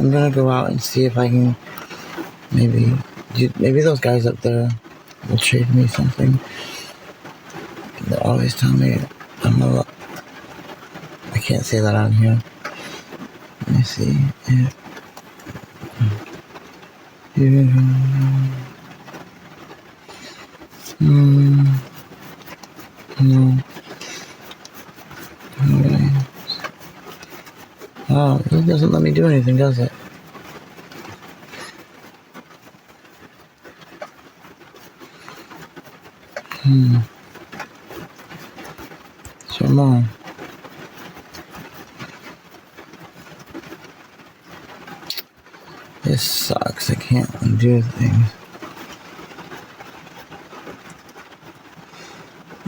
I'm gonna go out and see if I can maybe those guys up there will trade me something. They always tell me I can't say that on here. Let me see if no. Oh, it doesn't let me do anything, does it? So long. This sucks. I can't undo things.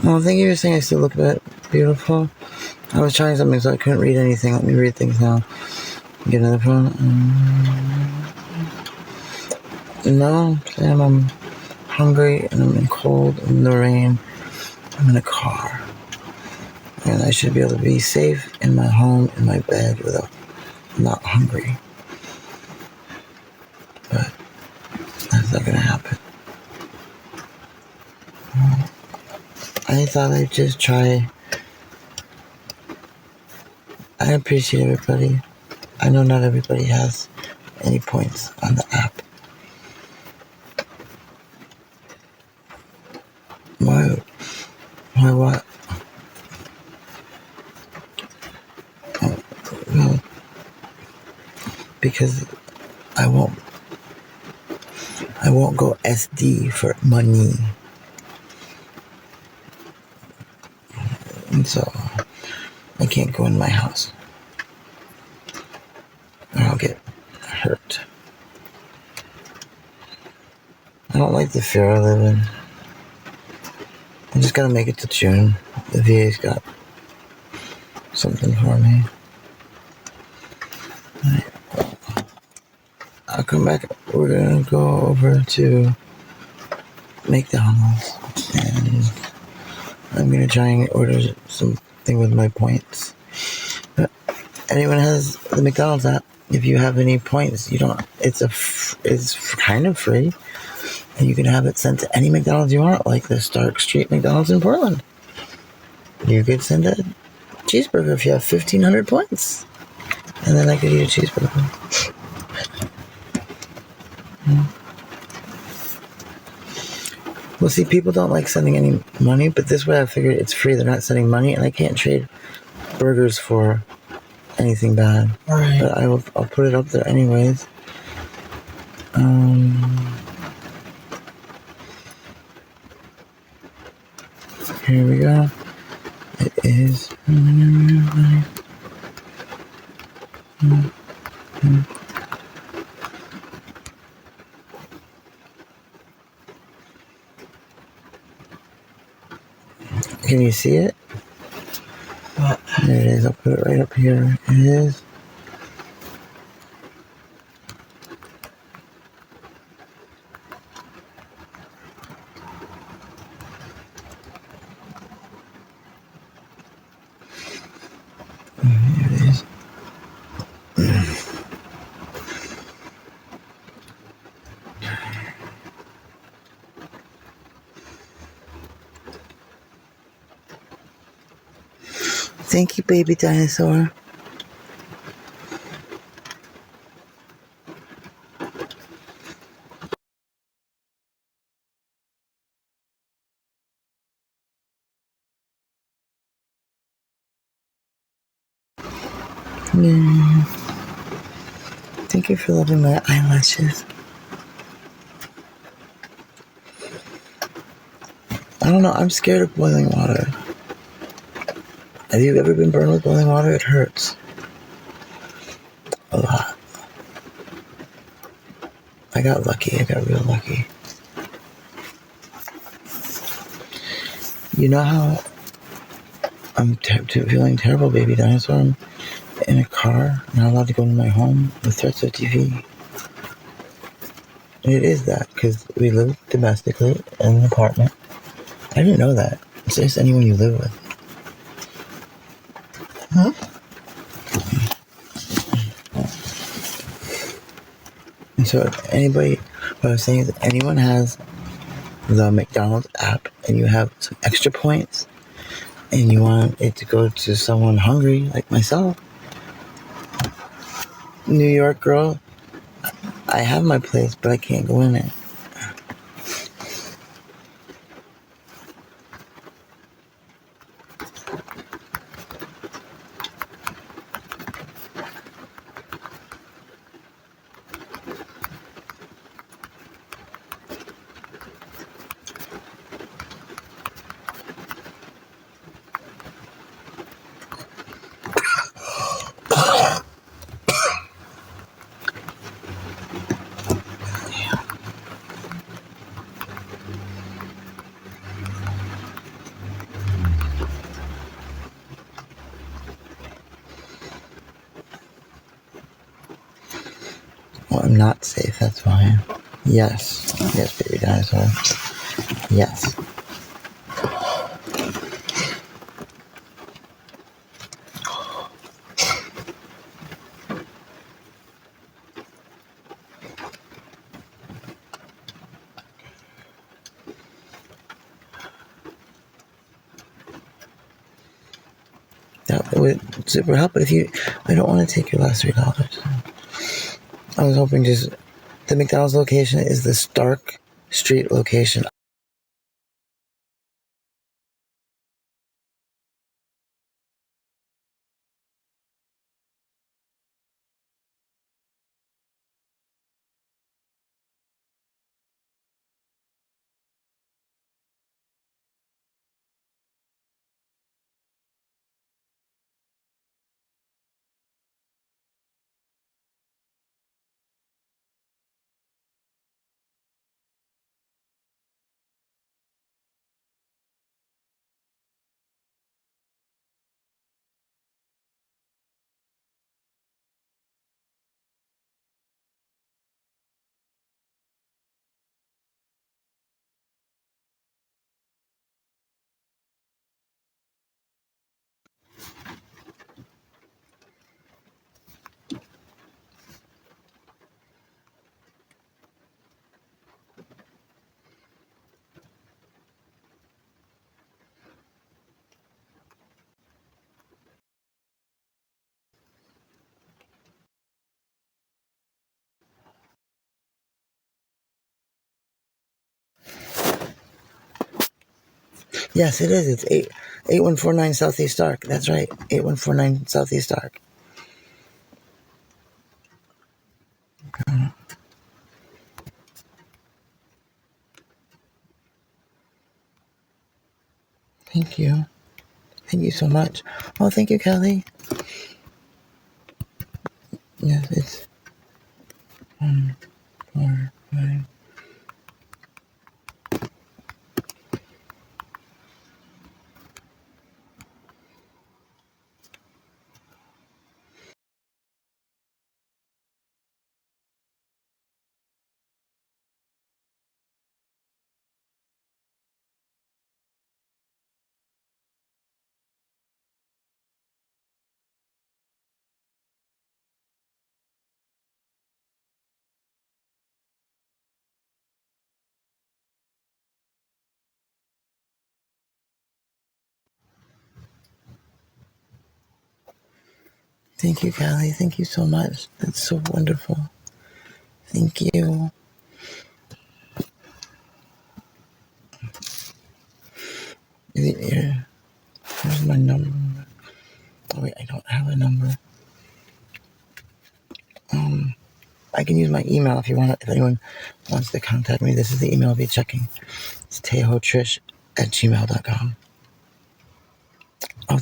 Well, thank you for saying I still look a bit beautiful. I was trying something so I couldn't read anything. Let me read things now. Get another phone. No, Sam, I'm hungry and I'm in cold and in the rain. I'm in a car. And I should be able to be safe in my home, in my bed, without not hungry. But that's not gonna happen. I thought I'd just try. I appreciate everybody. I know not everybody has any points on the app. Why what? Well, because I won't go SD for money. And so I can't go in my house or I'll get hurt. I don't like the fear I live in. I just gotta make it to June. The VA's got something for me. Right. I'll come back. We're gonna go over to McDonald's and I'm gonna try and order something with my points. But anyone has the McDonald's app? If you have any points, you don't. It's kind of free, and you can have it sent to any McDonald's you want, like the Stark Street McDonald's in Portland. You could send a cheeseburger if you have 1,500 points, and then I could eat a cheeseburger. Well, see, people don't like sending any money, but this way I figured it's free. They're not sending money, and I can't trade burgers for anything bad. Right. But I'll put it up there anyways. Here we go. It is. Can you see it? What? There it is. I'll put it right up here. It is. Here it is. Thank you, baby dinosaur. Yeah. Thank you for loving my eyelashes. I don't know, I'm scared of boiling water. Have you ever been burned with boiling water? It hurts. A lot. I got lucky. I got real lucky. You know how I'm feeling terrible, baby dinosaur? I'm in a car, not allowed to go into my home with threats of TV. It is that, because we live domestically in an apartment. I didn't know that. It's just anyone you live with. Huh? And so what I was saying is if anyone has the McDonald's app and you have some extra points and you want it to go to someone hungry like myself, New York girl, I have my place, but I can't go in it. Well, I'm not safe, that's why. Yes, baby dinosaur. Yes. That would super help, but I don't want to take your last $3. I was hoping the McDonald's location is the Stark Street location. Yes, it is. It's 8149 Southeast Stark. That's right. 8149 Southeast Stark. Thank you. Thank you so much. Oh, thank you, Kelly. Yes, it's 149. Thank you, Kelly. Thank you so much. That's so wonderful. Thank you. Here's my number. Oh, wait, I don't have a number. I can use my email if anyone wants to contact me. This is the email I'll be checking. It's tejotrish@gmail.com. Oh,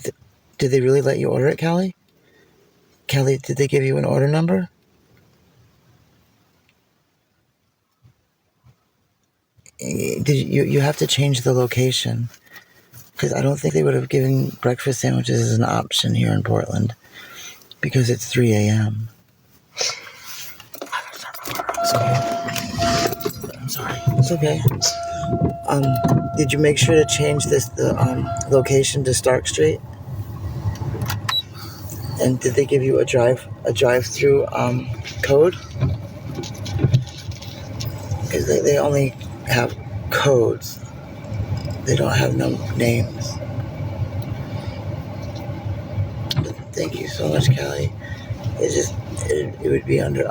did they really let you order it, Callie? Kelly, did they give you an order number? You have to change the location because I don't think they would have given breakfast sandwiches as an option here in Portland because it's 3 a.m. I'm sorry. It's okay. Did you make sure to change the location to Stark Street? And did they give you a drive-through code? Because they only have codes. They don't have no names. But thank you so much, Callie. It would be under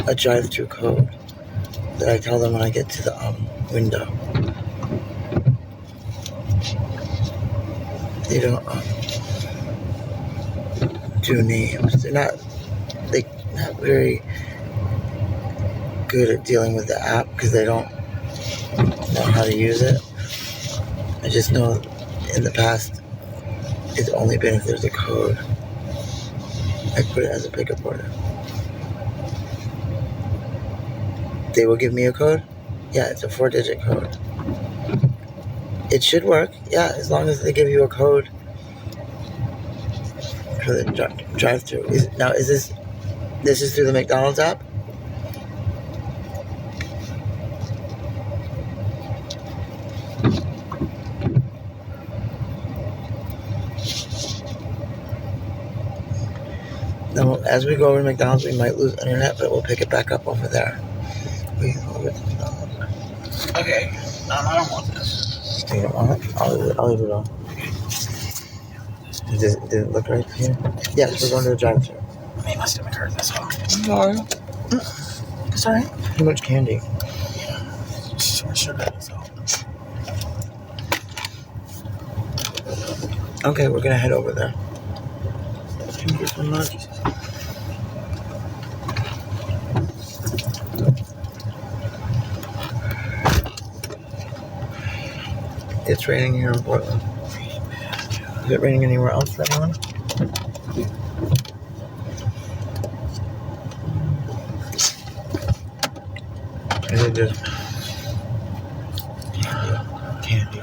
a drive-through code that I tell them when I get to the window. They don't do names. They're not very good at dealing with the app because they don't know how to use it. I just know in the past it's only been if there's a code. I put it as a pickup order. They will give me a code? Yeah, it's a 4-digit code. It should work, yeah, as long as they give you a code for the drive-through. Is this through the McDonald's app? Now, as we go over to McDonald's, we might lose internet, but we'll pick it back up over there. We go over to McDonald's. Okay. I don't want this. You don't want it? I'll leave it on. Did it look right to you? Yes, we're going to the drive-thru. I mean, my stomach hurts, that's all. Sorry. Sorry? Too much candy. Yeah. Just too much sugar, that's all. Okay, we're gonna head over there. Thank you so much. It's raining here in Portland. Is it raining anywhere else, everyone? Is it just candy?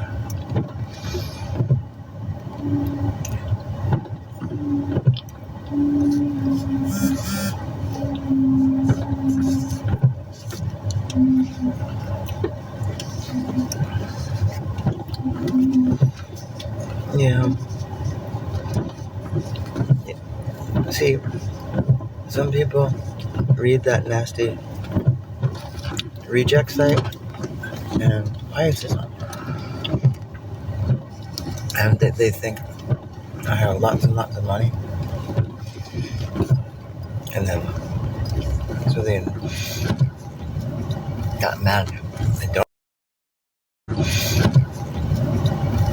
Yeah. See, some people read that nasty reject site, and why is this on? And they think I have lots and lots of money, and then so they got mad. They don't.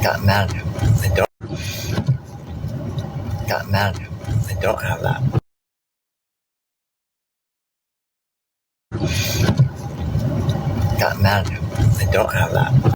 Got mad. They don't. Got mad. They don't have that. Got mad. They don't have that.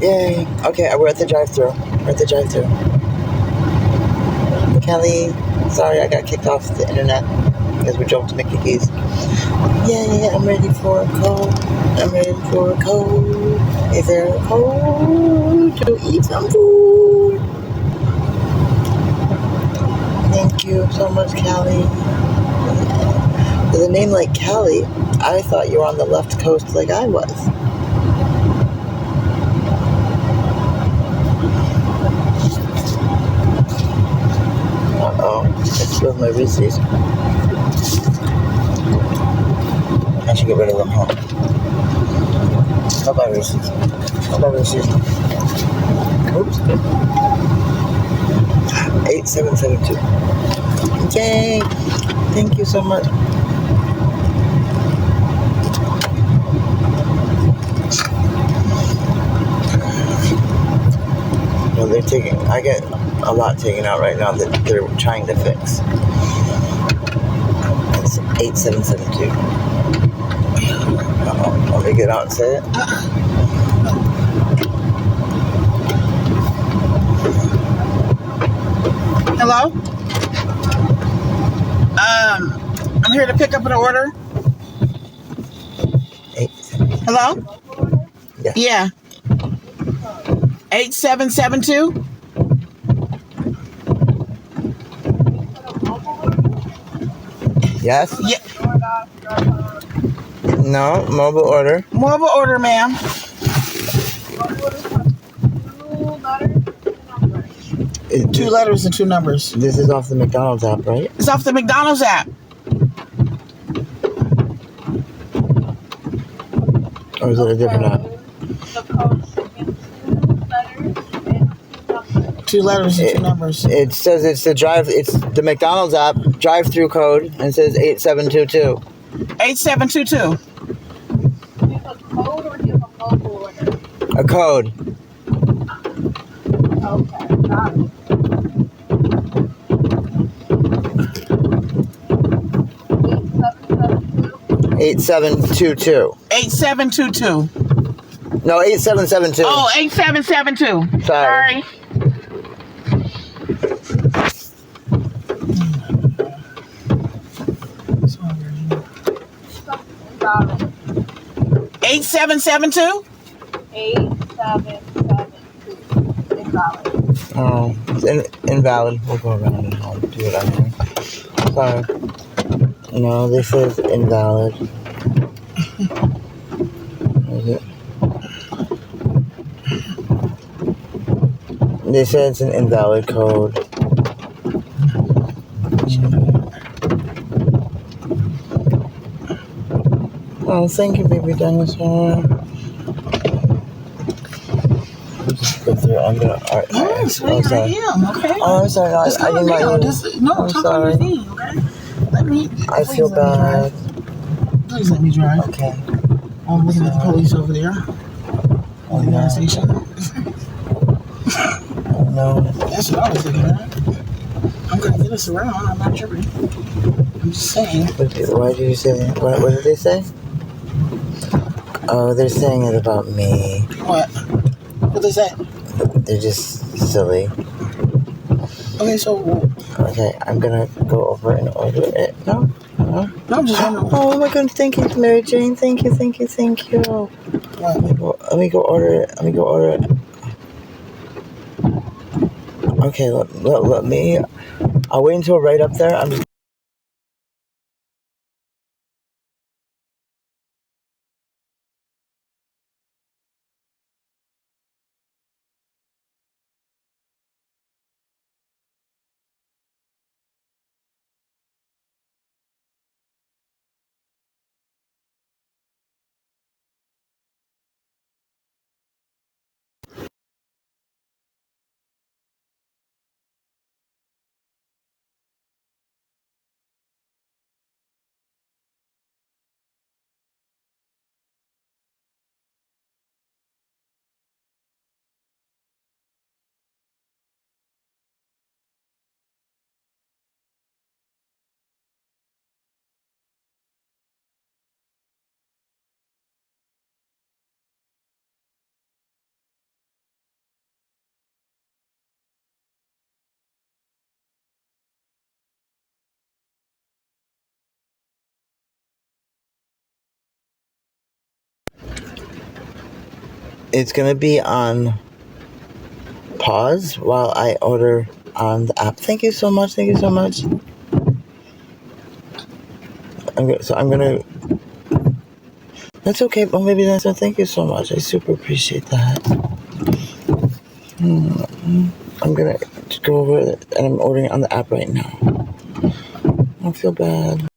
Yay. Okay, we're at the drive-thru. We're at the drive-thru. Kelly. Sorry, I got kicked off the internet because we drove to Mickey D's. Yeah, I'm ready for a code. I'm ready for a code. Is there a code to eat some food? Thank you so much, Callie. With a name like Callie, I thought you were on the left coast like I was. Uh-oh, I spilled my Reese's. I should get rid of them, huh? Bye-bye, Reese's. Bye-bye, Reese's. Oops. 8772. Yay! Thank you so much. No, they're taking. I get a lot taken out right now that they're trying to fix. It's 8772. Let me get out and say it. Hello? I'm here to pick up an order. Hello? Yeah. 8772? Yes? Yeah. No, mobile order. Mobile order, ma'am. Two letters and two numbers. This is off the McDonald's app, right? It's off the McDonald's app. Or is it a different app? Two letters and two numbers. It says it's the McDonald's app drive-through code, and it says 8722. 8722. Do you have a code or do you have a mobile order? A code. Okay, got it. 8722. 8722. No, 8772. Oh, 8772. Sorry. 8772? 8772. Invalid. Oh, it's invalid. We'll go around and I'll do it anyway. Sorry. No, this is invalid. Is it? They said it's an invalid code. Oh, thank you, baby dinosaur. Just go through. I'm gonna. Oh, sweet, I am. Okay. Oh, I'm sorry. No, I didn't mind you. No, I'm talk sorry. on your thing, okay? Let me. I feel bad. Please let me drive. Okay. I'm looking at the police over there. Oh, The gas station. Oh, no. That's what I was looking at. I'm gonna get us around. I'm not tripping. I'm just saying. Why did you say that? What did they say? Oh, they're saying it about me. What? What they say? They're just silly. Okay, so. Okay, I'm gonna go over and order it. No? No, I'm just wondering. Oh my goodness, thank you, Mary Jane. Thank you. What? Let me go order it. Okay, let me. I'll wait until right up there. I'm just It's gonna be on pause while I order on the app. Thank you so much. Thank you so much. I'm gonna. That's okay. Well, maybe that's it. Thank you so much. I super appreciate that. I'm gonna just go over it, and I'm ordering it on the app right now. I don't feel bad.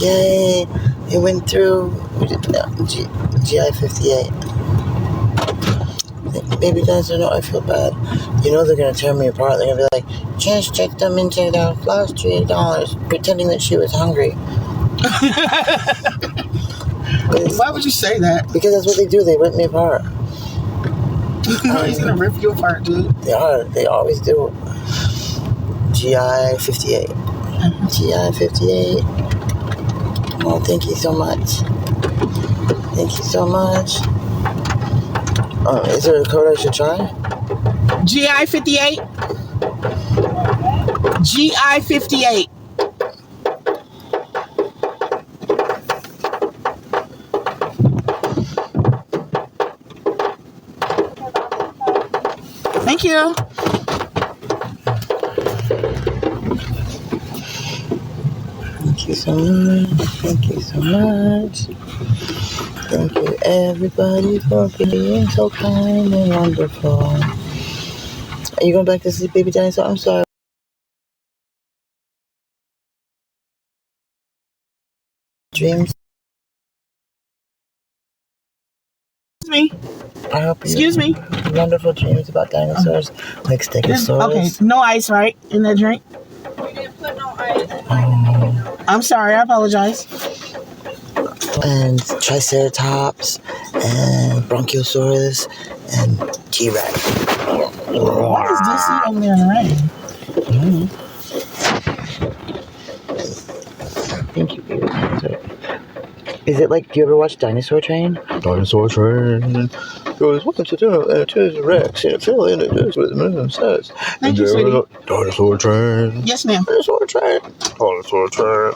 Yay! It went through GI 58. Baby dancers know I feel bad. You know they're gonna tear me apart. They're gonna be like, just checked them into the last $3, pretending that she was hungry. Why would you say that? Because that's what they do. They rip me apart. He's gonna rip you apart, dude. They are. They always do. GI 58. GI 58. Oh, thank you so much. Thank you so much. Is there a code I should try? GI 58. GI 58. Thank you. Thank you so much. Thank you so much. Thank you, everybody, for being so kind and wonderful. Are you going back to sleep, baby dinosaur? I'm sorry. Dreams. Excuse me. I hope you Excuse me. have wonderful dreams about dinosaurs, like Stegosaurus. Okay, no ice, right, in that drink? We didn't put no ice. Oh, I'm sorry. I apologize. and Triceratops and Bronchiosaurus and T-Rex. Why is DC over there in the rain? Thank you, baby. Is it like, do you ever watch Dinosaur Train? Dinosaur Train. There was once a T-Rex in a field in it with the says. Thank you, sweetie. Dinosaur Train. Yes, ma'am. Dinosaur Train. Dinosaur Train.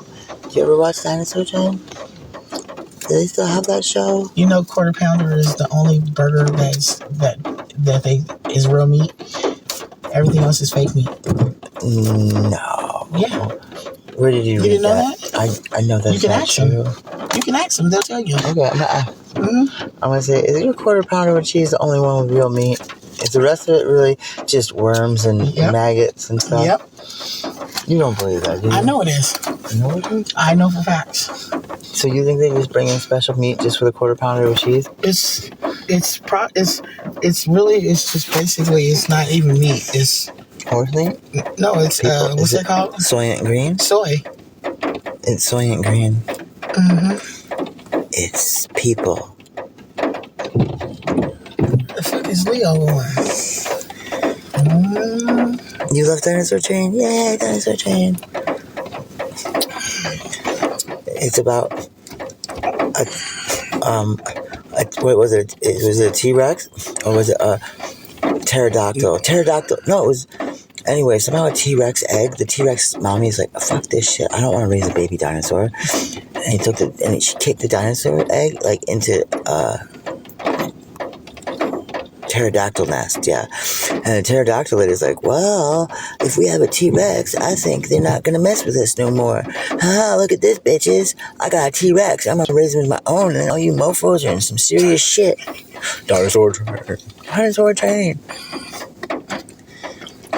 Do you ever watch Dinosaur Train? Do they still have that show? You know, Quarter Pounder is the only burger that is real meat. Everything else is fake meat. No. Yeah. Where did you read didn't know that? I know that's You can not ask them. true. You can ask them; they'll tell you. Okay, I'm gonna ask. Mm-hmm. I'm gonna say, is your quarter pounder with cheese the only one with real meat? Is the rest of it really just worms and maggots and stuff? Yep. You don't believe that, do you? I know it is. You know it is? I know for facts. So you think they just bring in special meat just for the quarter pounder with cheese? It's just basically it's not even meat. It's Horse meat? no, it's what's it called? Soylent Green? Soy. It's Soylent Green. Mm-hmm. It's people. The fuck is Leo going? You love Dinosaur Train? Yay, Dinosaur Train. It's about what was it? Was it a T-Rex? Or was it a pterodactyl? Pterodactyl. No, it was... Anyway, somehow a T-Rex egg, the T-Rex mommy is like, fuck this shit, I don't want to raise a baby dinosaur. And she kicked the dinosaur egg, like, into pterodactyl nest, yeah. And the pterodactyl is like, well, if we have a T-Rex, I think they're not gonna mess with us no more. Look at this, bitches. I got a T-Rex. I'm gonna raise him as my own, and all you mofos are in some serious shit. Dinosaur Train. Dinosaur Train.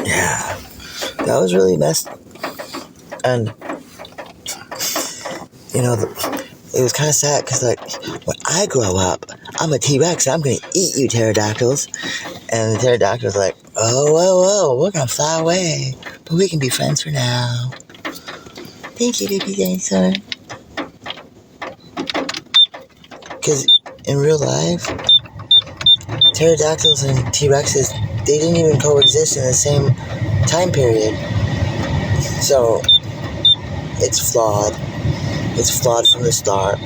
Yeah, that was really messed. And, you know, it was kind of sad because, like, when I grow up, I'm a T-Rex and I'm going to eat you pterodactyls. And the pterodactyl's like, oh, whoa, we're going to fly away. But we can be friends for now. Thank you, baby dinosaur. Because in real life, pterodactyls and T-Rexes, they didn't even coexist in the same time period. So, it's flawed. It's flawed from the start.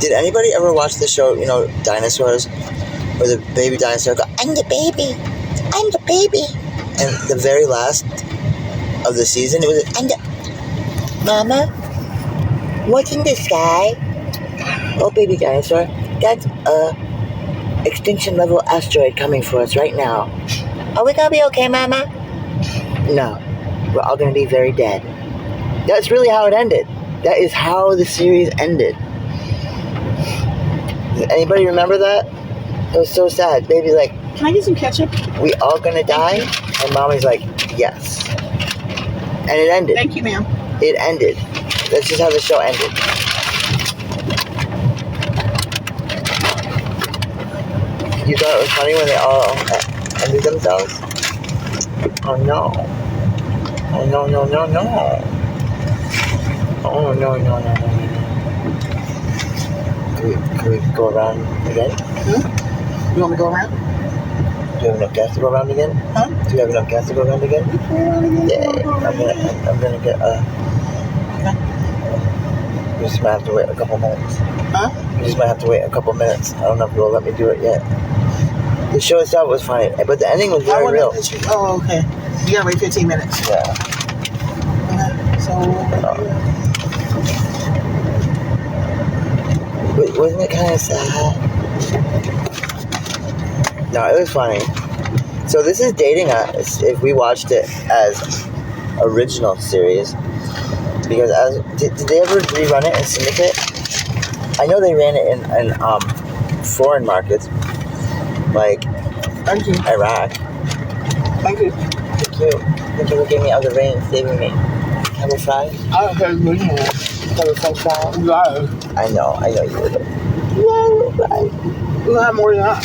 Did anybody ever watch the show, you know, Dinosaurs? Where the baby dinosaur goes, I'm the baby. I'm the baby. And the very last of the season, it was, I'm the... Mama, what's in the sky? Oh, baby dinosaur. That's extinction level asteroid coming for us right now. Are we gonna be okay, Mama? No. We're all gonna be very dead. That's really how it ended. That is how the series ended. Does anybody remember that? It was so sad. Baby like, Can I get some ketchup? we all gonna die? And Mommy's like, yes. And it ended. Thank you, ma'am. It ended. That's just how the show ended. You thought it was funny when they all ended themselves? Oh no. Oh no. Oh no. Can we go around again? You want me to go around? Do you have enough gas to go around again? Huh? Do you have enough gas to go around again? Yeah. I'm gonna get we just might have to wait a couple minutes. Huh? We just might have to wait a couple minutes. I don't know if you'll let me do it yet. The show itself was funny, but the ending was very real. Oh, okay. You gotta wait 15 minutes. Yeah. Okay. So. Wasn't it kind of sad? No, it was funny. So this is dating us if we watched it as original series. Because did they ever rerun it in Syndicate? I know they ran it in foreign markets, like Thank you. Iraq. Thank you. Thank you. Thank you for getting me out of the rain and saving me. Have a fry? I don't care what you want. Have a french fry? You got it. I know you would. No, right. You'll have more than that.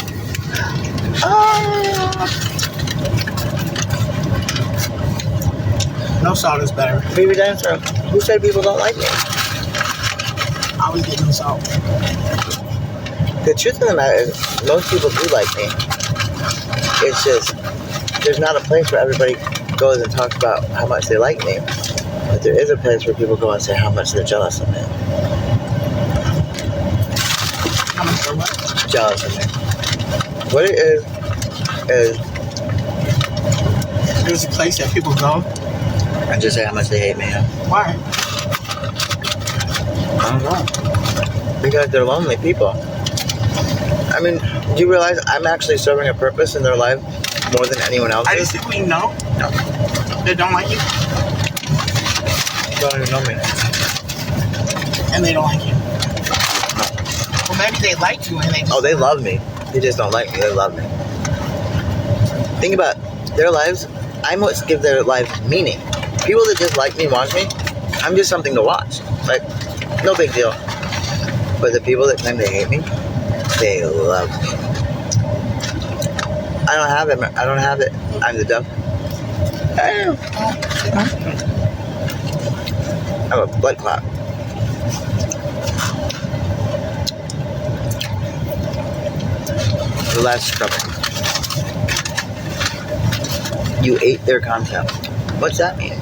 No salt is better. Baby dinosaur, who said people don't like me? always getting insulted. The truth of the matter is, most people do like me. It's just, there's not a place where everybody goes and talks about how much they like me. But there is a place where people go and say how much they're jealous of me. How much they're what? Jealous of me. What it is There's a place that people go. and just say how much they hate me. Why? I don't know. Because they're lonely people. I mean, do you realize I'm actually serving a purpose in their life more than anyone else I is? just simply know they don't like you, They don't even know me. and they don't like you. Well, maybe they like you and they just Oh, they love me. They just don't like me. They love me. Think about their lives. I must give their lives meaning. People that just like me, watch me, I'm just something to watch. Like, no big deal. But the people that claim they hate me, they love me. I don't have it. I don't have it. I'm the devil. I'm a blood clot. The last scrubbing. You ate their content. What's that mean?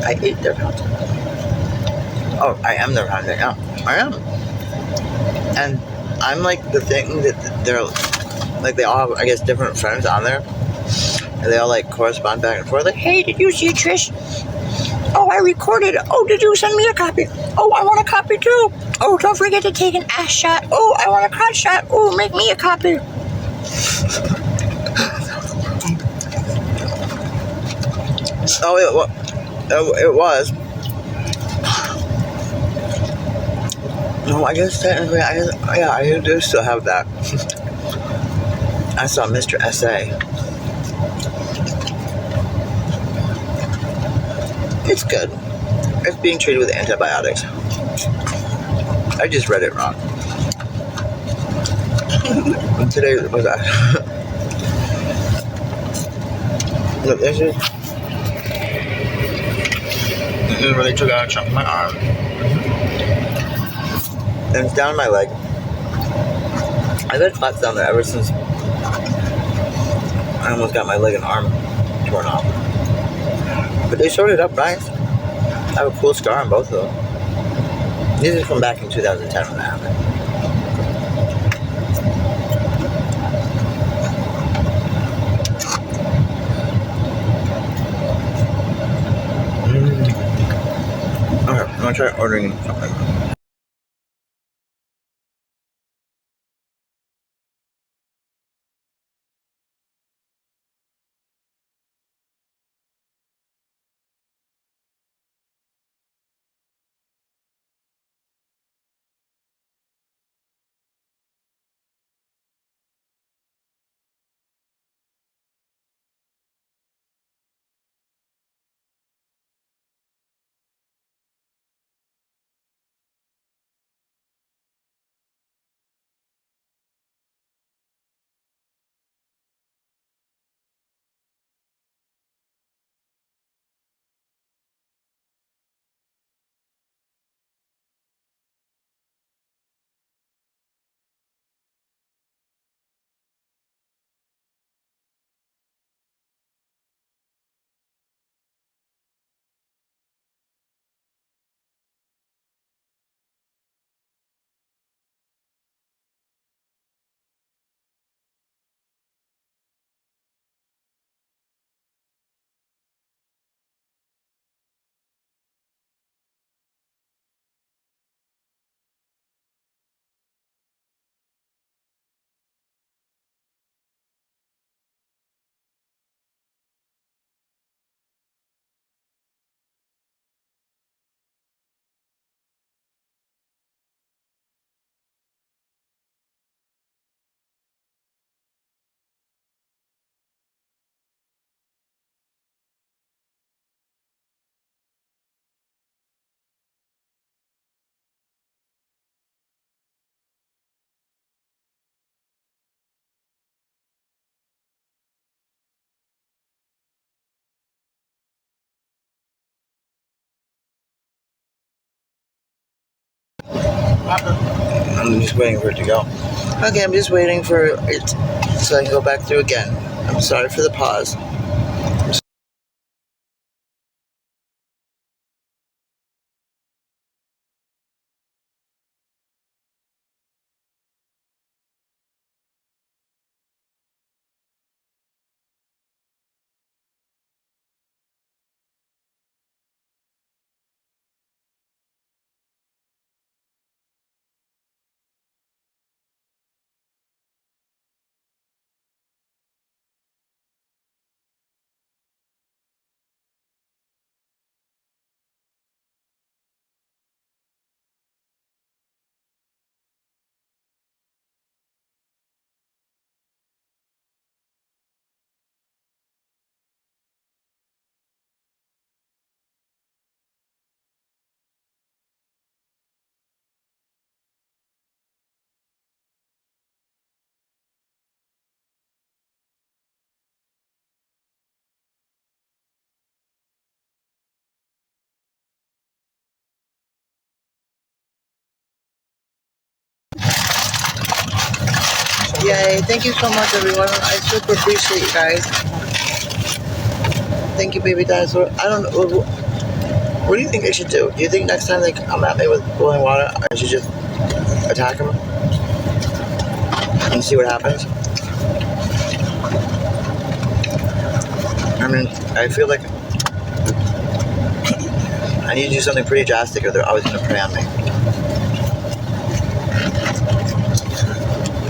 I ate their content. Oh, I am their content. Yeah, I am. And I'm like the thing that they're like, they all have, I guess, different friends on there. And they all like correspond back and forth. Like, hey, did you see Trish? Oh, I recorded. Oh, did you send me a copy? Oh, I want a copy too. Oh, don't forget to take an ass shot. Oh, I want a crotch shot. Oh, make me a copy. Oh, it was. No, I guess technically, I do still have that. I saw Mr. S.A. It's good. It's being treated with antibiotics. I just read it wrong. And today was that. Look, this is really took out a chunk of my arm. And it's down my leg. I've had spots down there ever since I almost got my leg and arm torn off. But they showed it up nice. I have a cool scar on both of them. These are from back in 2010 when that happened. Okay, I'm gonna try ordering something. I'm just waiting for it to go. Okay, I'm just waiting for it so I can go back through again. I'm sorry for the pause. Yay, thank you so much, everyone. I super appreciate you guys. Thank you, baby dinosaur. I don't know. What do you think I should do? Do you think next time they come at me with boiling water, I should just attack them and see what happens? I mean, I feel like I need to do something pretty drastic or they're always going to prey on me.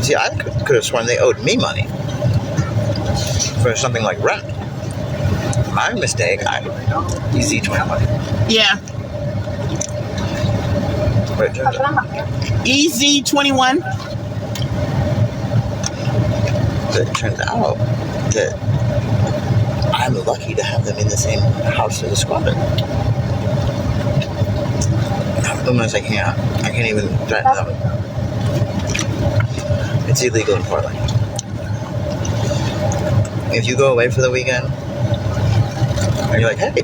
See, I could have sworn they owed me money for something like rent. My mistake. Easy 21. Yeah. Wait, turn it up. Easy 21. It turns out that I'm lucky to have them in the same house as a squatter. Unless I can't even threaten them. It's illegal in Portland. If you go away for the weekend, and you're like, hey,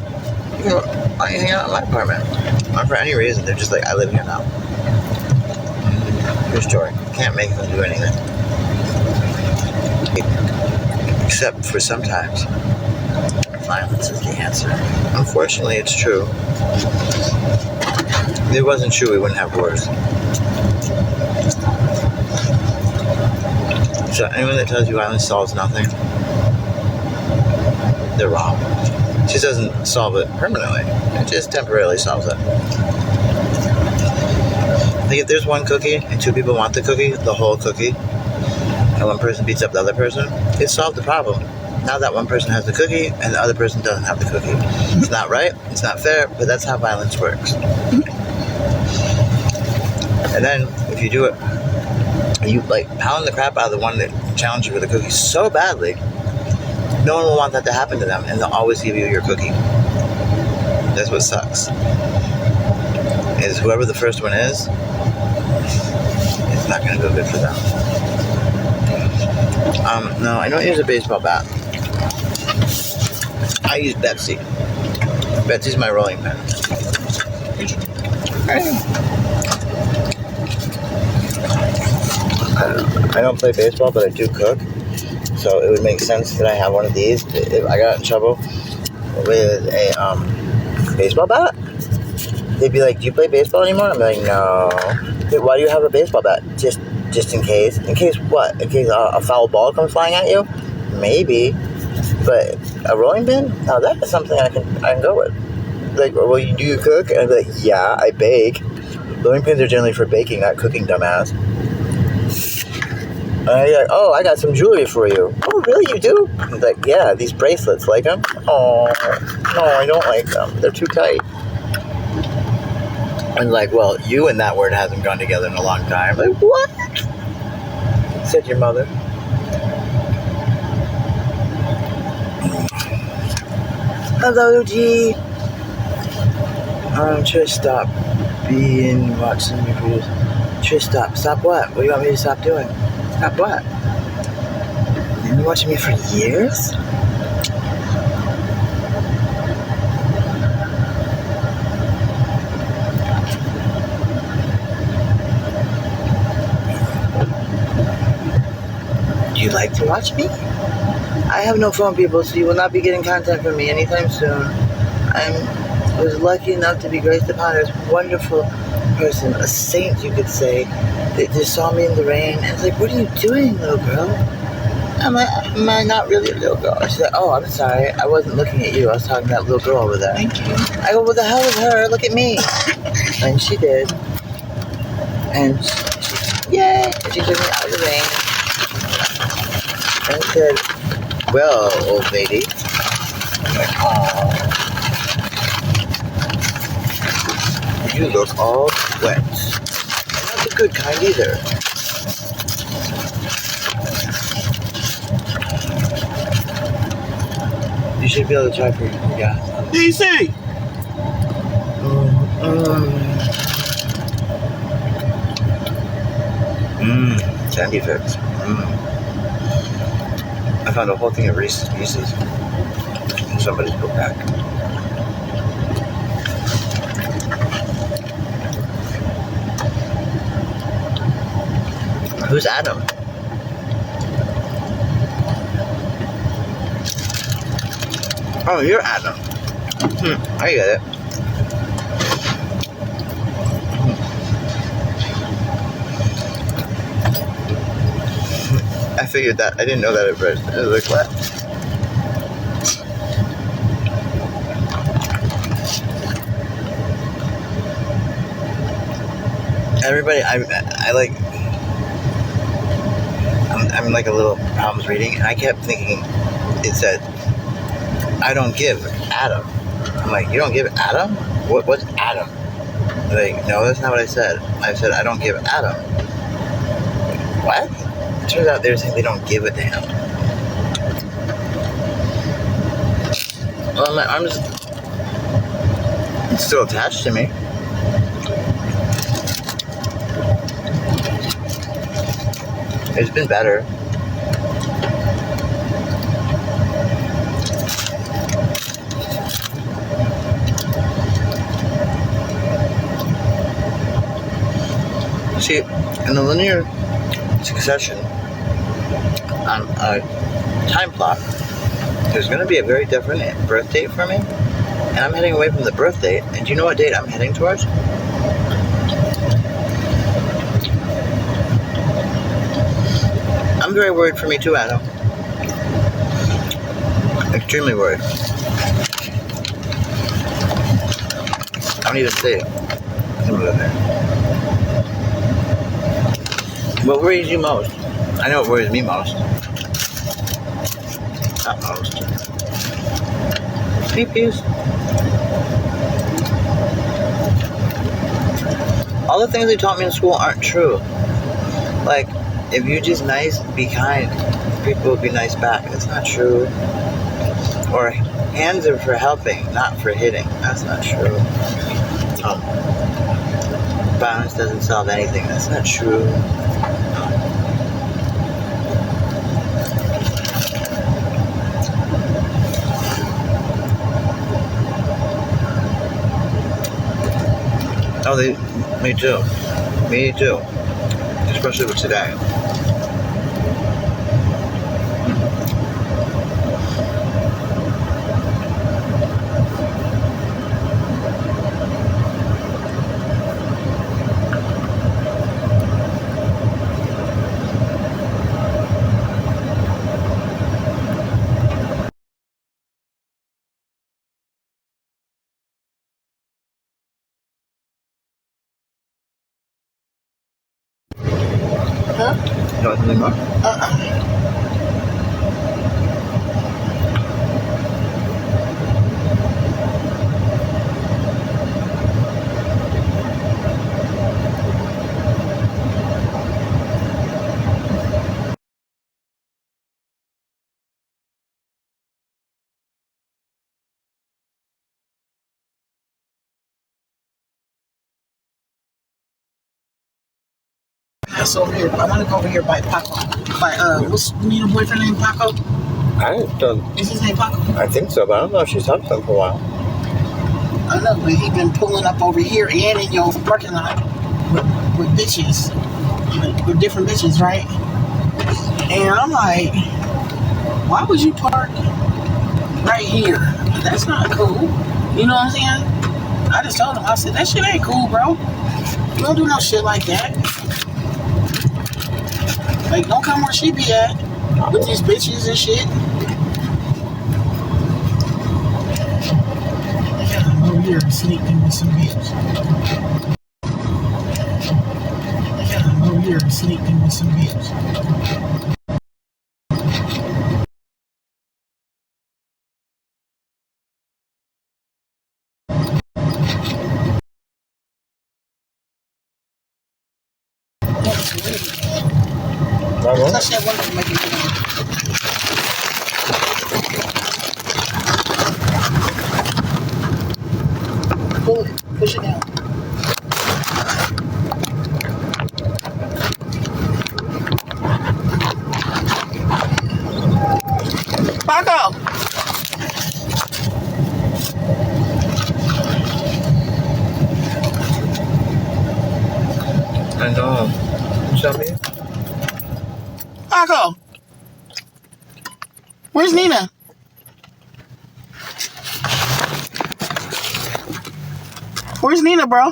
I hang out in my apartment. Not for any reason, they're just like, I live here now. Here's Jory. Can't make them do anything. Except for sometimes, violence is the answer. Unfortunately, it's true. If it wasn't true, we wouldn't have wars. So anyone that tells you violence solves nothing, they're wrong. It just doesn't solve it permanently. It just temporarily solves it. I think if there's one cookie and two people want the cookie, the whole cookie, and one person beats up the other person, it solved the problem. Now that one person has the cookie and the other person doesn't have the cookie. It's not right, it's not fair, but that's how violence works. And then, if you do it, you like pound the crap out of the one that challenged you for the cookie so badly, no one will want that to happen to them, and they'll always give you your cookie. That's what sucks. Is whoever the first one is, it's not going to go good for them. No, I don't use a baseball bat. I use Betsy. Betsy's my rolling pin. I don't play baseball, but I do cook. So it would make sense that I have one of these. If I got in trouble with a baseball bat, they'd be like, do you play baseball anymore? I'm like, no. Why do you have a baseball bat? Just in case. In case what? In case a foul ball comes flying at you? Maybe. But a rolling pin? Now that is something I can go with. Like, well, do you cook? And I'd be like, yeah, I bake. Rolling pins are generally for baking, not cooking, dumbass. And you're like, oh, I got some jewelry for you. Oh, really, you do? He's like, yeah, these bracelets, like them? Oh, no, I don't like them. They're too tight. And like, well, you and that word hasn't gone together in a long time. Like, what? Said your mother. Hello, G. Trish, stop watching your videos. Trish, stop. Stop what? What do you want me to stop doing? Stop what? You've been watching me for years? you like to watch me? I have no phone, people, so you will not be getting content from me anytime soon. I was lucky enough to be graced upon as a wonderful person, a saint, you could say, that just saw me in the rain and was like, what are you doing, little girl? Am I not really a little girl? She's like, oh, I'm sorry. I wasn't looking at you. I was talking to that little girl over there. Thank you. I go, what the hell is her? Look at me. And she did. And yay! And she took me out of the rain and said, well, old lady. I'm like, oh, you look all wet. And not the good kind either. You should be able to try for your gas. DC! Candy Fix. I found a whole thing of Reese's Pieces in somebody's book bag. Who's Adam? Oh, you're Adam. I get it. I figured that. I didn't know that at first. I was like, what? Everybody, I like, I'm like a little problems reading, and I kept thinking, it said, I don't give Adam. I'm like, you don't give Adam? What's Adam? Like, no, that's not what I said. I said, I don't give Adam. What? It turns out they're saying they don't give a damn. Well, my arm's still attached to me. It's been better. See, in the linear succession on a time clock, there's going to be a very different birth date for me, and I'm heading away from the birth date. And do you know what date I'm heading towards? I'm very worried for me too, Adam. Extremely worried. I don't even say it. What worries you most? I know what worries me most. Not most. Peepees. All the things they taught me in school aren't true. Like, if you're just nice, be kind, people will be nice back. That's not true. Or hands are for helping, not for hitting. That's not true. Violence doesn't solve anything. That's not true. Oh, me too. Me too. Especially with today. Huh? You want something more? Pass over here. I want to go over here by Paco. What's your boyfriend named Paco? I don't. Is his name Paco? I think so, but I don't know if she's talked to him for a while. I know, but he been pulling up over here and in your parking lot with bitches. With different bitches, right? And I'm like, why would you park right here? That's not cool. You know what I'm saying? I just told him, I said, that shit ain't cool, bro. You don't do no shit like that. Like, don't come where she be at with these bitches and shit. I'm over here sleeping with some bitch. I'm over here sleeping with some bitch. Touch that one to make it pull it, push it down. Paco! And show me. Paco! Where's Nina? Where's Nina, bro?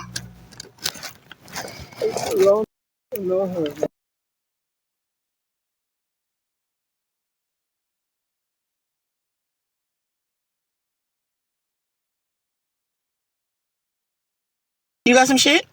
You got some shit?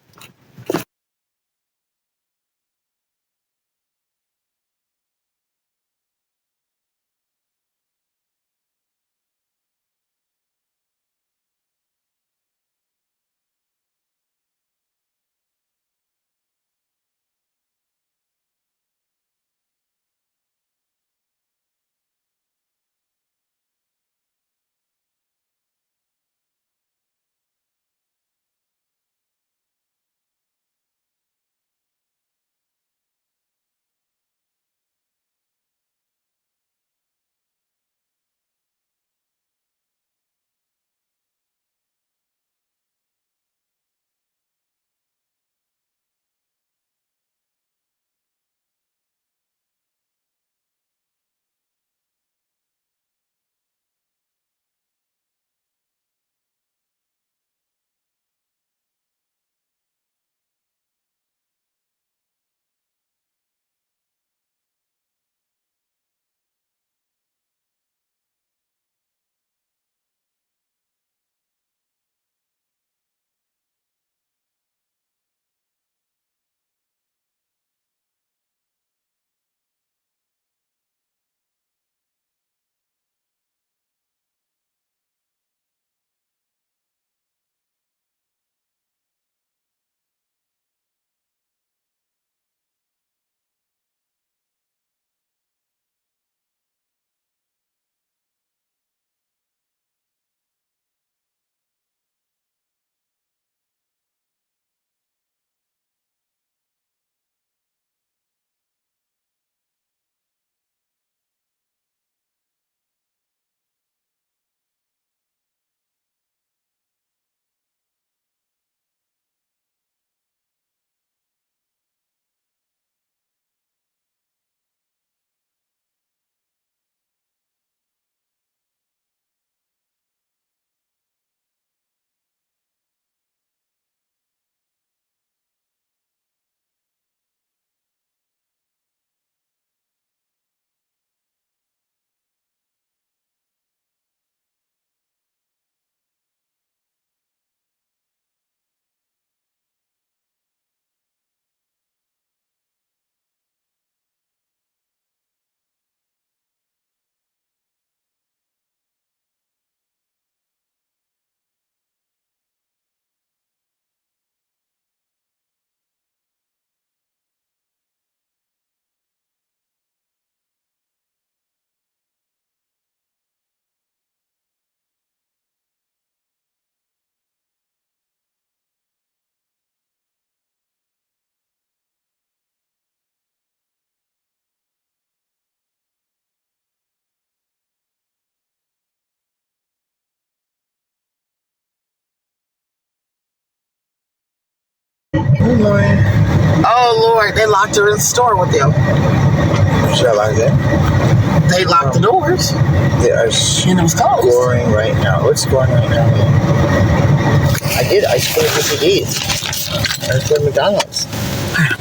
Good morning. Oh, Lord, they locked her in the store with them. Should I lock it? They locked the doors. They are And it was closed. scoring right now. What's scoring right now? I did. I scored PCDs. I scored McDonald's.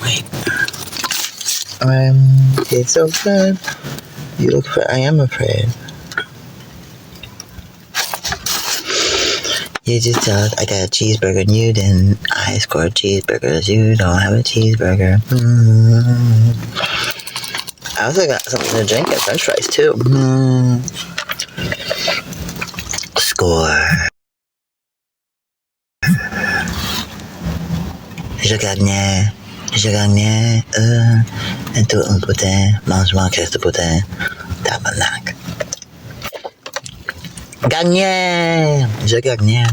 Wait. It's so good. You look I am afraid. You just thought I got a cheeseburger and you didn't. I scored cheeseburgers. You don't have a cheeseburger. I also got something to drink and french fries too. Score. Je gagnais. Et tout un putain. Mange-moi qu'est-ce de putain. Tabarnak. Gagné! Je gagnais.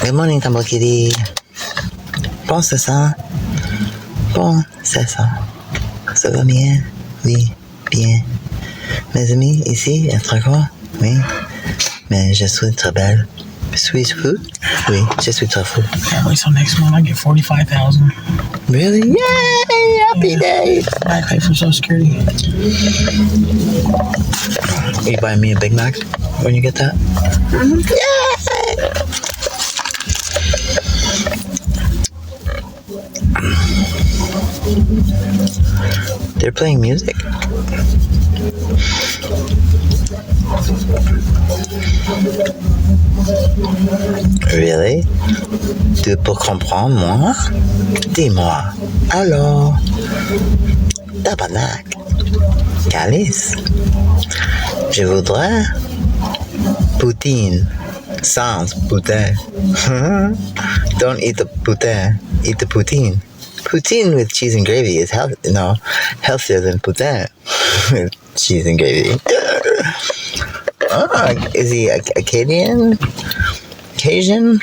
Good morning, Tumble Kitty. Bon, c'est ça. Ça va bien? Oui, bien. Mes amis, ici, à Traquois? Oui. Mais je suis très belle. Suis-je fou? Oui, je suis très fou. Can't wait till next month. I get $45,000. Really? Yay! Happy day! I pay for Social Security. Are you buying me a Big Mac when you get that? Yay! They're playing music. Really? Tu peux comprendre, moi? Dis-moi. Alors? Tabarnak. Calice. Je voudrais poutine. Sans putain. Don't eat the putain. Eat the poutine. Poutine with cheese and gravy is healthier than putain with cheese and gravy. Is he Acadian? Cajun?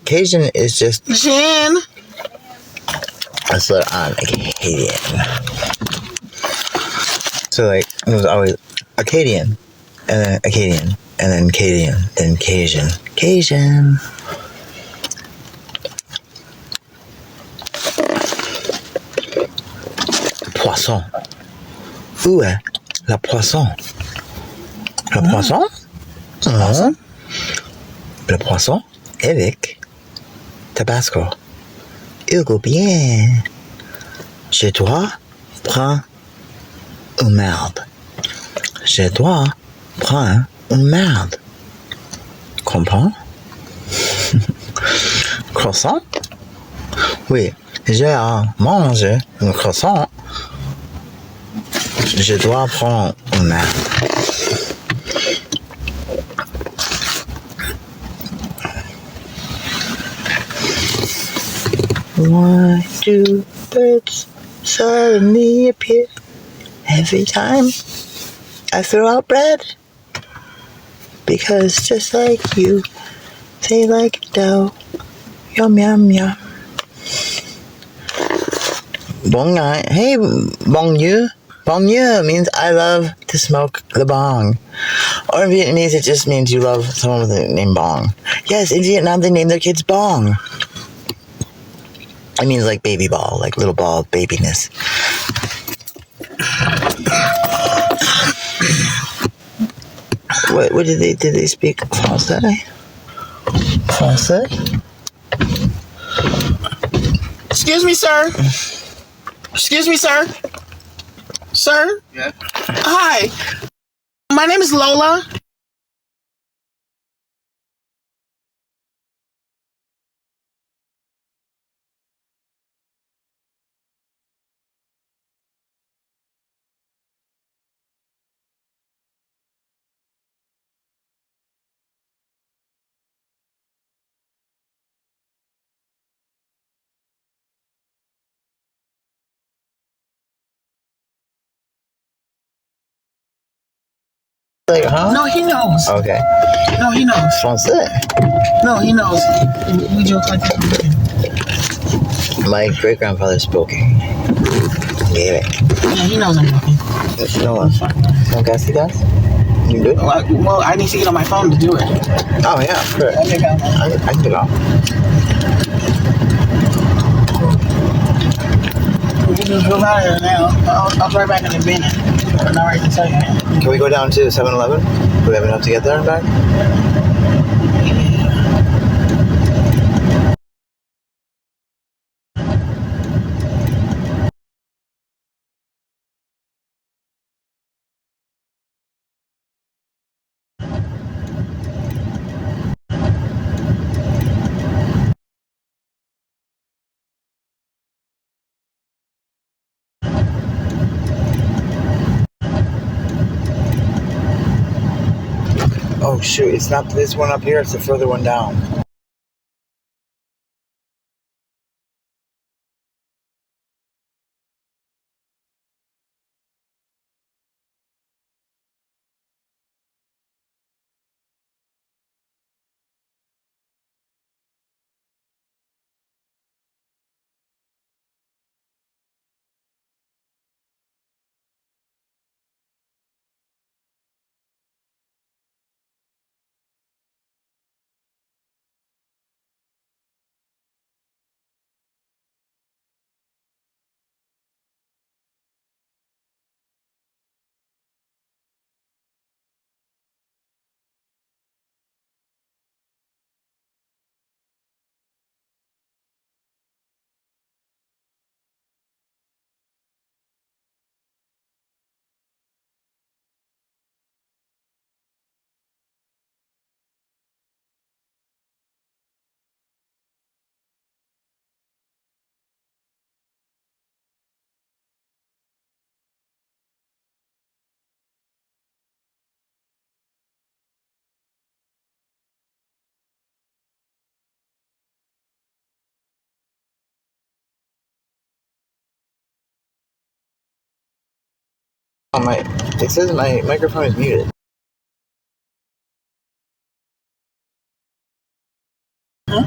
Cajun is just Jen. a slur on Acadian. So like it was always Acadian, and then Acadian, and then Acadian, then Cajun. Cajun. Poisson. Où est la poisson? Le poisson? Non. Le poisson avec Tabasco. Il goûte bien. Je dois prendre une merde. Je dois prendre une merde. Comprends? Croissant? Oui, j'ai mangé un croissant. Je dois prendre une merde. Why do birds suddenly appear every time I throw out bread? Because just like you, they like dough. Yum, yum, yum. Bong night. Hey, bong you. Bong you means I love to smoke the bong. Or in Vietnamese, it just means you love someone with the name Bong. Yes, in Vietnam, they name their kids Bong. I mean, like baby ball, like little ball of babiness. What did they speak Français? Français? Excuse me, sir. Excuse me, sir. Sir? Yeah. Hi. My name is Lola. Like, huh? No, he knows. Okay. No, he knows. Français. No, he knows. We joke like that. My great grandfather spoke. Yeah. Yeah, he knows I'm joking. No one. No gas, gas? You do it? Well, I need to get on my phone to do it. Oh, yeah, sure. I can get off. We can just go out of here now. I'll be right back in a minute. I'm not ready to tell you now. Can we go down to 7-Eleven? Do we have enough to get there and back? Oh shoot, it's not this one up here, it's the further one down. It says my microphone is muted. Huh?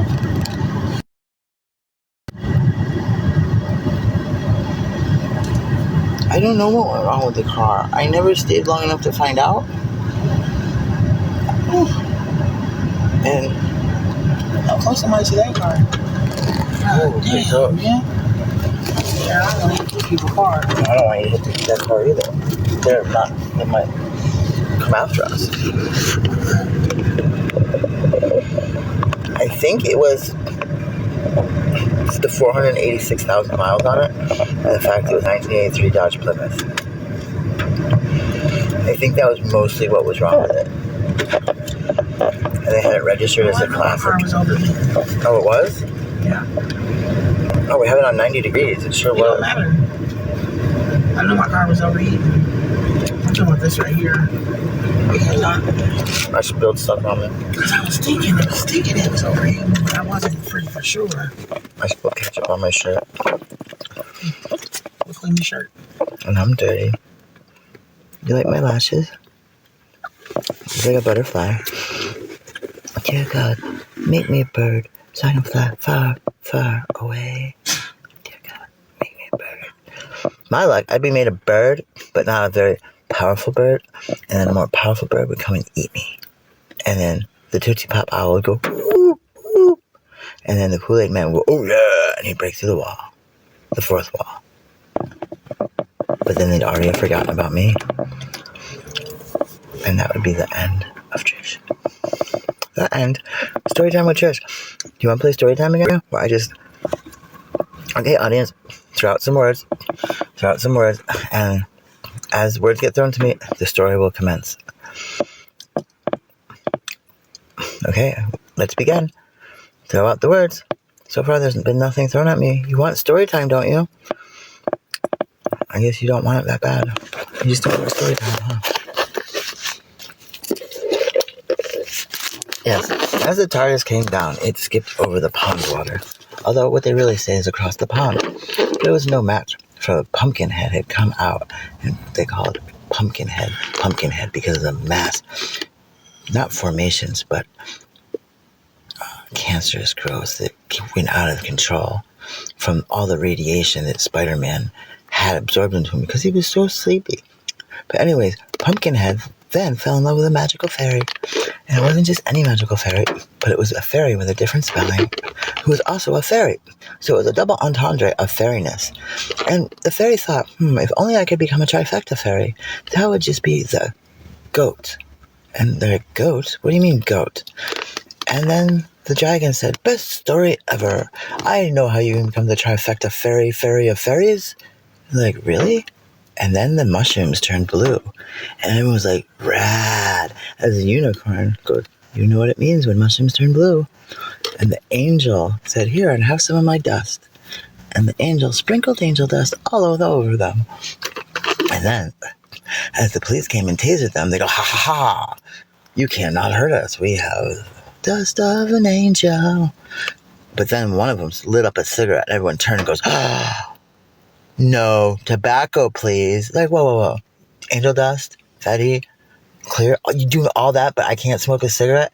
I don't know what went wrong with the car. I never stayed long enough to find out. And How close am I to that car? damn, man. Yeah, I don't want to hit people's car. I don't want you to hit that car either. They might come after us. I think it was the 486,000 miles on it, and the fact it was 1983 Dodge Plymouth. I think that was mostly what was wrong with it. And they had it registered as a classic. Oh, it was? Yeah. Oh, we have it on 90 degrees. It sure It don't was. matter. I know my car was overheating. I'm talking about this right here. I spilled stuff on it. Because I was thinking it was overheating, but I wasn't pretty for sure. I spilled ketchup on my shirt. We'll clean your shirt. And I'm dirty. You like my lashes? It's like a butterfly. Dear God, make me a bird so I can fly far, far away. Dear God, make me a bird. My luck, I'd be made a bird, but not a very powerful bird. And then a more powerful bird would come and eat me. And then the Tootsie Pop owl would go, whoop, whoop. And then the Kool-Aid man would go, oh yeah, and he'd break through the wall. The fourth wall. But then they'd already have forgotten about me. And that would be the end of Trish. The end. Story time with Trish. Do you want to play story time again? Where I just... Okay, audience. Throw out some words. And as words get thrown to me, the story will commence. Okay, let's begin. Throw out the words. So far, there's been nothing thrown at me. You want story time, don't you? I guess you don't want it that bad. You just don't want story time, huh? Yes, as the TARDIS came down, it skipped over the pond water. Although what they really say is across the pond. There was no match, for Pumpkinhead had come out, and they called Pumpkinhead because of the mass, not formations, but cancerous growth that went out of control from all the radiation that Spider-Man had absorbed into him because he was so sleepy. But anyways, Pumpkinhead then fell in love with a magical fairy, And it wasn't just any magical fairy, but it was a fairy with a different spelling who was also a fairy. So it was a double entendre of fairiness. And the fairy thought, if only I could become a trifecta fairy, that would just be the goat. And they're like, goat? What do you mean goat? And then the dragon said, best story ever. I know how you can become the trifecta fairy of fairies. Like, really? And then the mushrooms turned blue. And everyone was like, rad. As a unicorn goes, you know what it means when mushrooms turn blue. And the angel said, here, and have some of my dust. And the angel sprinkled angel dust all over them. And then, as the police came and tasered them, they go, ha ha ha. You cannot hurt us. We have dust of an angel. But then one of them lit up a cigarette. And everyone turned and goes, ah. No, tobacco, please. Like, whoa. Angel dust, fatty, clear. You do all that, but I can't smoke a cigarette?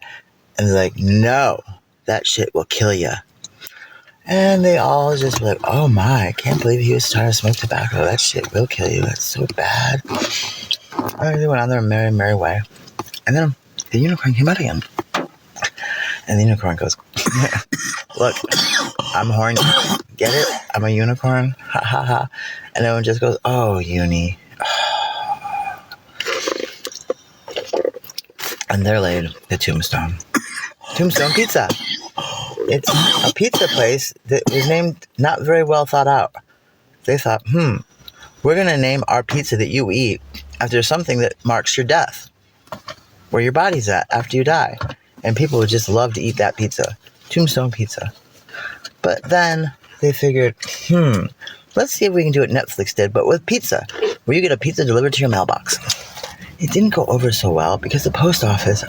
And they're like, no, that shit will kill you. And they all just were like, oh my, I can't believe he was trying to smoke tobacco. That shit will kill you. That's so bad. And they went on their merry way. And then the unicorn came out again. And the unicorn goes, look, I'm horny. Get it? I'm a unicorn. Ha ha ha. And everyone just goes, oh, uni. And there laid the tombstone. Tombstone Pizza. It's a pizza place that was named not very well thought out. They thought, we're going to name our pizza that you eat after something that marks your death. Where your body's at after you die. And people would just love to eat that pizza. Tombstone Pizza. But then they figured, let's see if we can do what Netflix did, but with pizza, where you get a pizza delivered to your mailbox. It didn't go over so well because the post office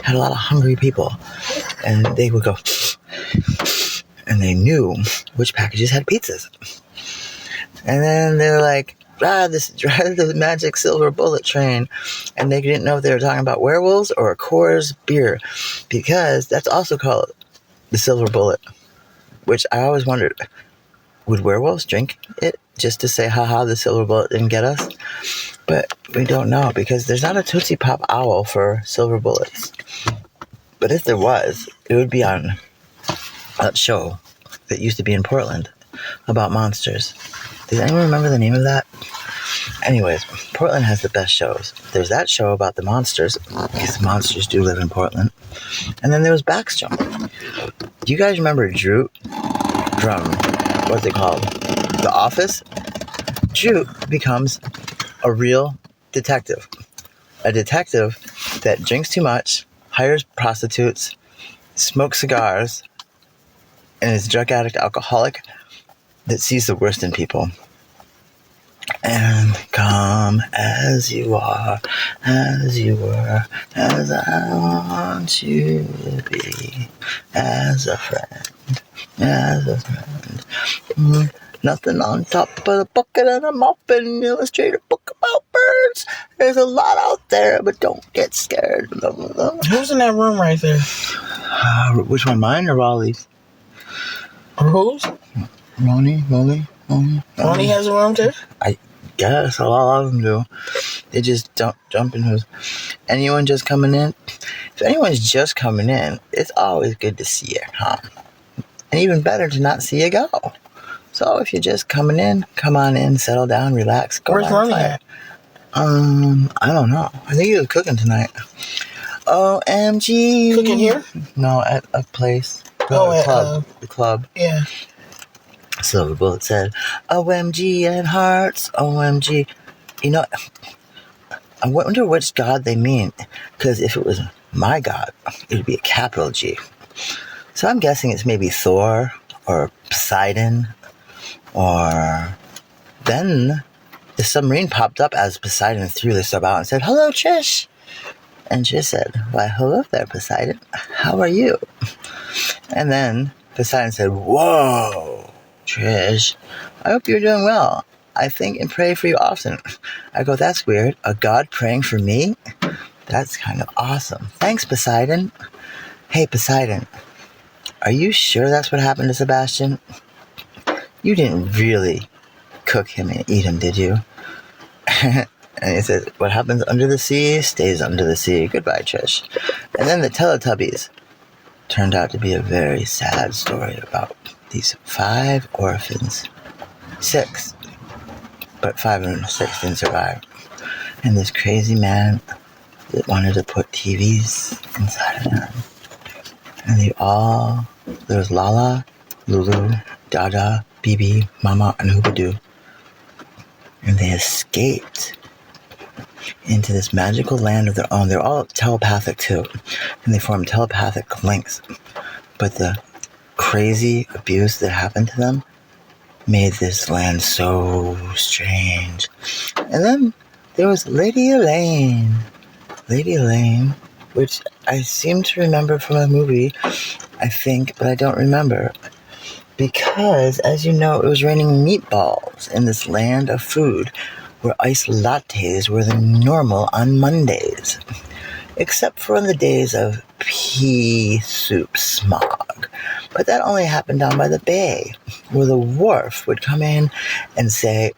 had a lot of hungry people. And they would go, and they knew which packages had pizzas. And then they were like, this is the magic silver bullet train. And they didn't know if they were talking about werewolves or a Coors beer, because that's also called the silver bullet, which I always wondered, would werewolves drink it just to say, haha, the silver bullet didn't get us? But we don't know, because there's not a Tootsie Pop owl for silver bullets. But if there was, it would be on that show that used to be in Portland about monsters. Does anyone remember the name of that? Anyways, Portland has the best shows. There's that show about the monsters, because the monsters do live in Portland. And then there was Backstrom. Do you guys remember Drew from, what's it called? The Office? Drew becomes a real detective. A detective that drinks too much, hires prostitutes, smokes cigars, and is a drug addict, alcoholic that sees the worst in people. And come as you are, as you were, as I want you to be, as a friend, as a friend. Nothing on top of a bucket and a muffin, illustrate a book about birds. There's a lot out there, but don't get scared. Who's in that room right there? Which one, mine or Raleigh's? Or whose? Ronnie Ronnie has a room too? I guess a lot of them do. They just don't jump in who's. Anyone just coming in? If anyone's just coming in, it's always good to see you, huh? And even better to not see you go. So if you're just coming in, come on in, settle down, relax. Go. Where's Ronnie at? I don't know. I think he was cooking tonight. OMG. Cooking here? No, at a place. The club. Yeah. Silver Bullet said, OMG and hearts, OMG. You know, I wonder which God they mean. Because if it was my God, it would be a capital G. So I'm guessing it's maybe Thor or Poseidon. Or then the submarine popped up as Poseidon threw the sub out and said, hello, Trish. And Trish said, why, hello there, Poseidon. How are you? And then Poseidon said, whoa, Trish, I hope you're doing well. I think and pray for you often. I go, that's weird. A god praying for me? That's kind of awesome. Thanks, Poseidon. Hey, Poseidon, are you sure that's what happened to Sebastian? You didn't really cook him and eat him, did you? And And he says, what happens under the sea stays under the sea. Goodbye, Trish. And then the Teletubbies turned out to be a very sad story about these 5 orphans. 6. But 5 and 6 didn't survive. And this crazy man that wanted to put TVs inside of them. And there was Lala, Lulu, Dada, Bibi, Mama, and Hoobadoo. And they escaped into this magical land of their own. They're all telepathic too. And they formed telepathic links. But the crazy abuse that happened to them made this land so strange. And then there was Lady Elaine. Lady Elaine, which I seem to remember from a movie, I think, but I don't remember. Because, as you know, it was raining meatballs in this land of food where iced lattes were the normal on Mondays. Except for on the days of pea soup smog. But that only happened down by the bay, where the Worf would come in and say,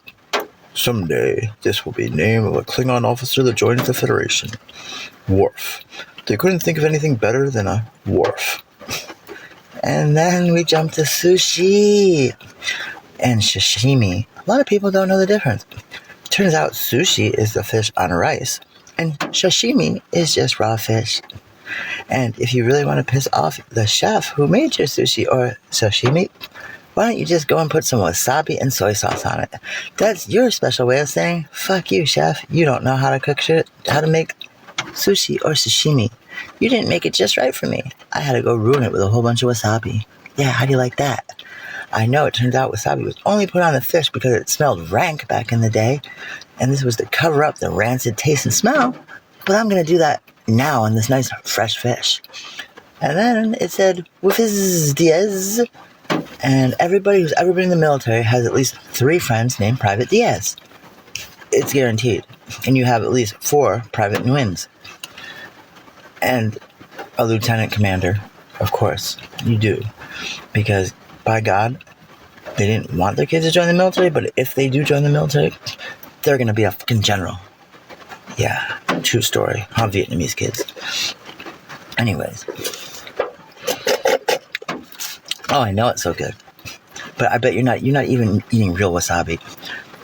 someday this will be the name of a Klingon officer that joins the Federation. Worf. They couldn't think of anything better than a Worf. And then we jump to sushi and sashimi. A lot of people don't know the difference. Turns out sushi is the fish on rice, and sashimi is just raw fish. And if you really want to piss off the chef who made your sushi or sashimi, why don't you just go and put some wasabi and soy sauce on it? That's your special way of saying, fuck you, chef. You don't know how to cook shit, how to make sushi or sashimi. You didn't make it just right for me. I had to go ruin it with a whole bunch of wasabi. Yeah, how do you like that? I know it turns out wasabi was only put on the fish because it smelled rank back in the day, and this was to cover up the rancid taste and smell, but I'm going to do that now on this nice fresh fish. And then it said, with his Diaz, and everybody who's ever been in the military has at least 3 friends named Private Diaz. It's guaranteed. And you have at least 4 Private Nguyen's. And a lieutenant commander, of course, you do. Because, by God, they didn't want their kids to join the military, but if they do join the military, they're going to be a fucking general. Yeah, true story. How Vietnamese kids. Anyways. Oh, I know it's so good. But I bet you're not even eating real wasabi.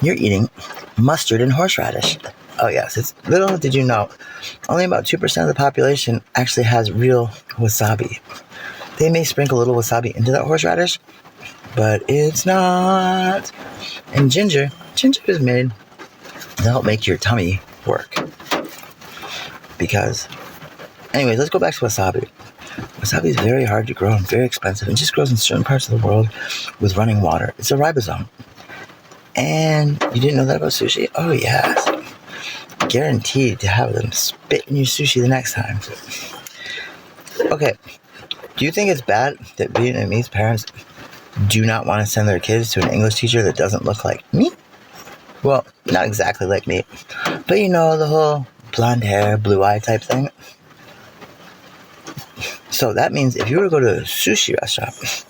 You're eating mustard and horseradish. Oh yes, it's little did you know, only about 2% of the population actually has real wasabi. They may sprinkle a little wasabi into that horseradish, but it's not. And ginger is made to help make your tummy work. Because, anyways, let's go back to wasabi. Wasabi is very hard to grow and very expensive and just grows in certain parts of the world with running water. It's a ribosome. And you didn't know that about sushi? Oh, yes. Guaranteed to have them spit in your sushi the next time. Okay. Do you think it's bad that Vietnamese parents do not want to send their kids to an English teacher that doesn't look like me? Well, not exactly like me. But you know, the whole blonde hair, blue eye type thing. So that means if you were to go to a sushi restaurant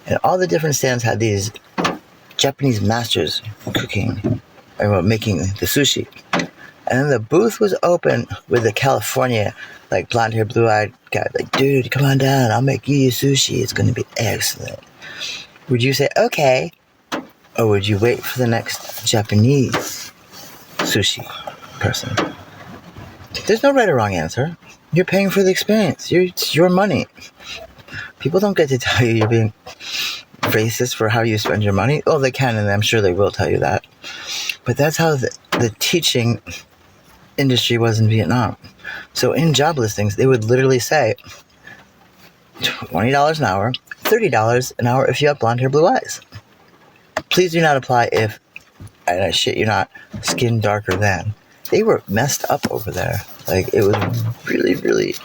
and all the different stands had these Japanese masters cooking or making the sushi, and then the booth was open with the California, like blonde hair, blue eyed guy, like, dude, come on down, I'll make you sushi, it's going to be excellent. Would you say, okay, or would you wait for the next Japanese sushi person? There's no right or wrong answer. You're paying for the experience. It's your money. People don't get to tell you you're being racist for how you spend your money. Oh, they can, and I'm sure they will tell you that. But that's how the teaching industry was in Vietnam. So in job listings, they would literally say $20 an hour, $30 an hour if you have blonde hair, blue eyes. Please do not apply if, and I shit you not, skin darker than. They were messed up over there. Like, it was really, really...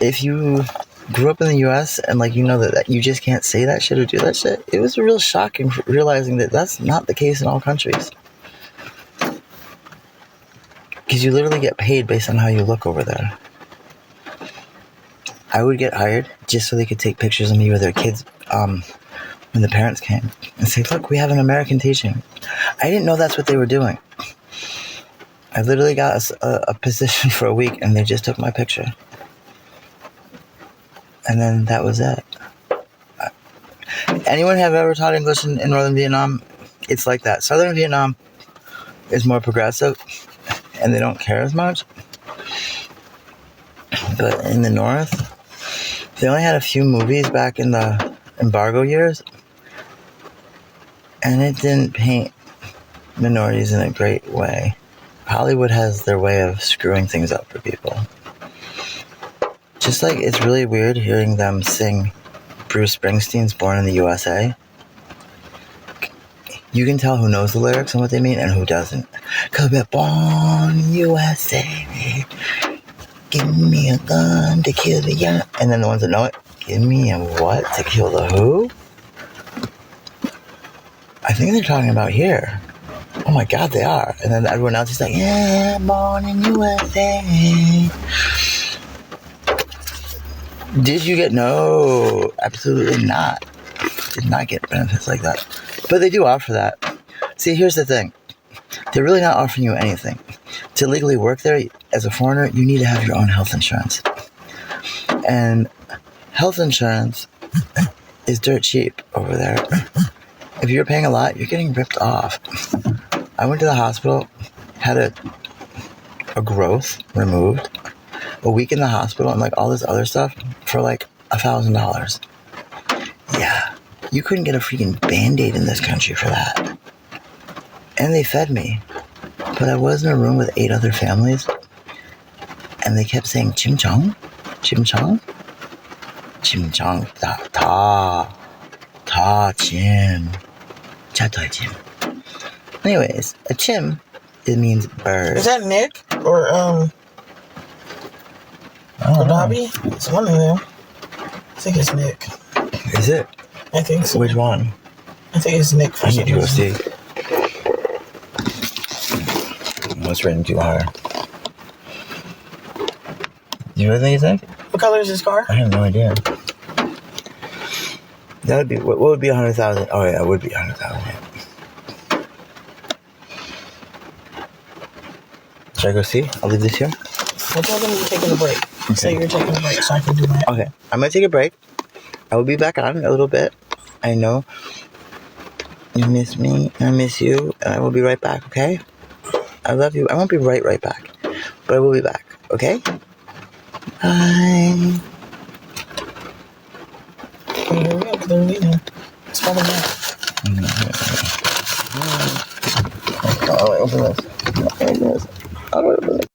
If you grew up in the U.S. and, like, you know that you just can't say that shit or do that shit, it was a real shocking realizing that that's not the case in all countries. Because you literally get paid based on how you look over there. I would get hired just so they could take pictures of me with their kids when the parents came and say, look, we have an American teaching. I didn't know that's what they were doing. I literally got a position for a week, and they just took my picture. And then that was it. Anyone have ever taught English in Northern Vietnam? It's like that. Southern Vietnam is more progressive, and they don't care as much. But in the North, they only had a few movies back in the embargo years, and it didn't paint minorities in a great way. Hollywood has their way of screwing things up for people. Just like it's really weird hearing them sing Bruce Springsteen's Born in the USA. You can tell who knows the lyrics and what they mean and who doesn't. 'Cause we're born in USA. Give me a gun to kill the young. And then the ones that know it, give me a what to kill the who? I think they're talking about here. Oh my God, they are. And then everyone else is like, yeah, born in USA. Did you get? No, absolutely not. Did not get benefits like that. But they do offer that. See, here's the thing. They're really not offering you anything. To legally work there as a foreigner, you need to have your own health insurance. And health insurance is dirt cheap over there. If you're paying a lot, you're getting ripped off. I went to the hospital, had a growth removed, a week in the hospital, and like all this other stuff for like $1,000. Yeah, you couldn't get a freaking Band-Aid in this country for that. And they fed me. But I was in a room with 8 other families, and they kept saying chim chong, chim chong, chim chong, ta chim, cha tai chim. Anyways, a chim, it means bird. Is that Nick or Bobby? It's one of them. I think it's Nick. Is it? I think so. Which one? I think it's Nick for I some need to go reason. see. What's written too hard? Do you really think? What color is his car? I have no idea. That would be what would be 100,000? Oh yeah, it would be 100,000. Yeah. Should I go see? I'll leave this here. Well, tell them you're taking a break. Say you're taking a break so I can do that. Okay, I'm gonna take a break. I will be back on in a little bit. I know you miss me, I miss you, and I will be right back. Okay? I love you. I won't be right back, but I will be back. Okay? Bye. Okay, here we go. They're leaving. It's probably that. Oh, wait, open this. Open this. How do I open this?